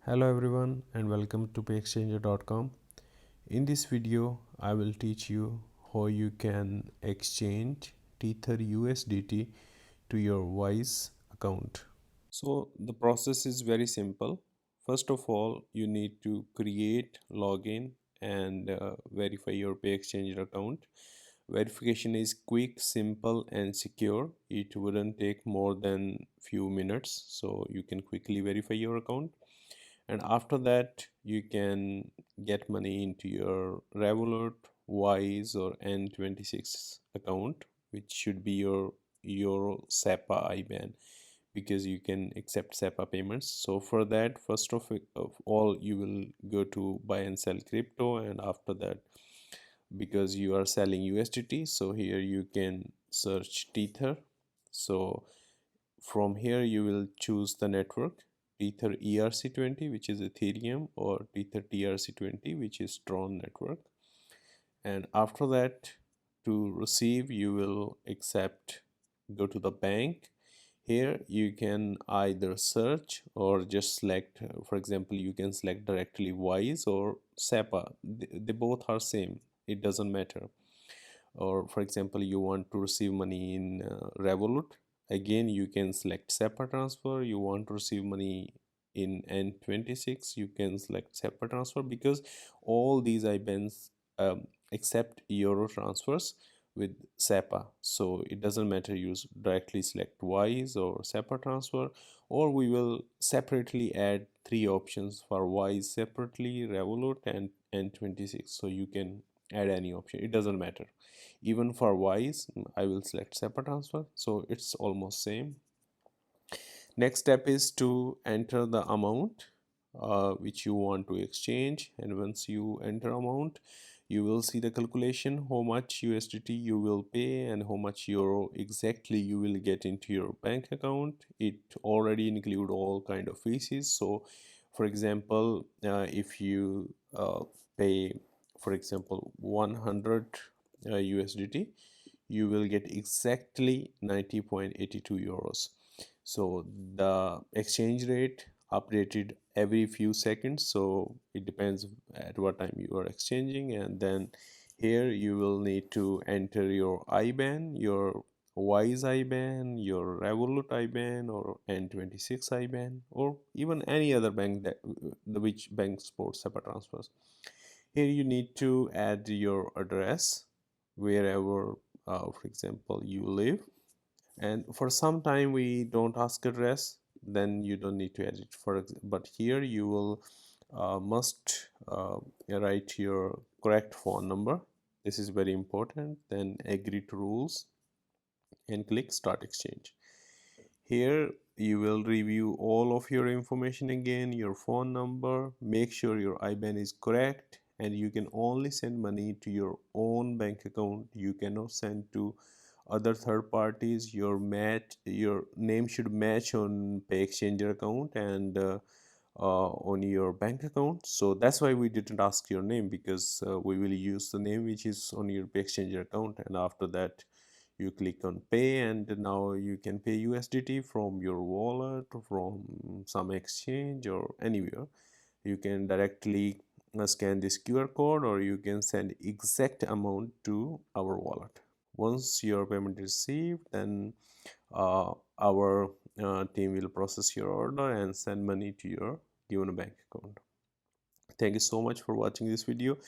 Hello everyone and welcome to payexchanger.com. In this video, I will teach you how you can exchange Tether USDT to your Wise account. So the process is very simple. First of all, you need to create login and verify your payexchanger account. Verification is quick, simple and secure. It wouldn't take more than few minutes, so you can quickly verify your account. And after that you can get money into your Revolut, Wise or N26 account, which should be your SEPA IBAN, because you can accept SEPA payments. So for that, of all, you will go to buy and sell crypto, and after that, because you are selling USDT, so here you can search Tether. So from here you will choose the network, Tether ERC20, which is Ethereum, or Tether TRC20, which is Tron network. And after that, to receive, you will accept, go to the bank. Here you can either search or just select, for example, you can select directly Wise or SEPA. They both are same, it doesn't matter. Or for example, you want to receive money in Revolut, again you can select SEPA transfer. You want to receive money in N26, you can select SEPA transfer, because all these IBANs accept euro transfers with SEPA. So it doesn't matter, you directly select Wise or SEPA transfer, or we will separately add three options for Wise separately, Revolut and N26. So you can add any option, it doesn't matter. Even for Wise, I will select SEPA transfer, so it's almost same. Next step is to enter the amount which you want to exchange, and once you enter amount, you will see the calculation how much USDT you will pay and how much euro exactly you will get into your bank account. It already include all kind of fees. So for example, if you pay, for example, 100 USDT, you will get exactly 90.82 euros. So the exchange rate updated every few seconds, so it depends at what time you are exchanging. And then here you will need to enter your IBAN, your Wise IBAN, your Revolut IBAN, or N26 IBAN, or even any other bank that which bank supports SEPA transfers. Here you need to add your address wherever, for example, you live. And for some time we don't ask address, then you don't need to edit but here you will must write your correct phone number. This is very important. Then agree to rules and click start exchange. Here you will review all of your information again, your phone number, make sure your IBAN is correct, and you can only send money to your own bank account. You cannot send to other third parties. Your name should match on pay exchanger account and on your bank account. So that's why we didn't ask your name, because we will use the name which is on your pay exchanger account. And after that, you click on pay, and now you can pay USDT from your wallet, from some exchange or anywhere. You can directly scan this QR code, or you can send exact amount to our wallet. Once your payment is received, then our team will process your order and send money to your given bank account. Thank you so much for watching this video.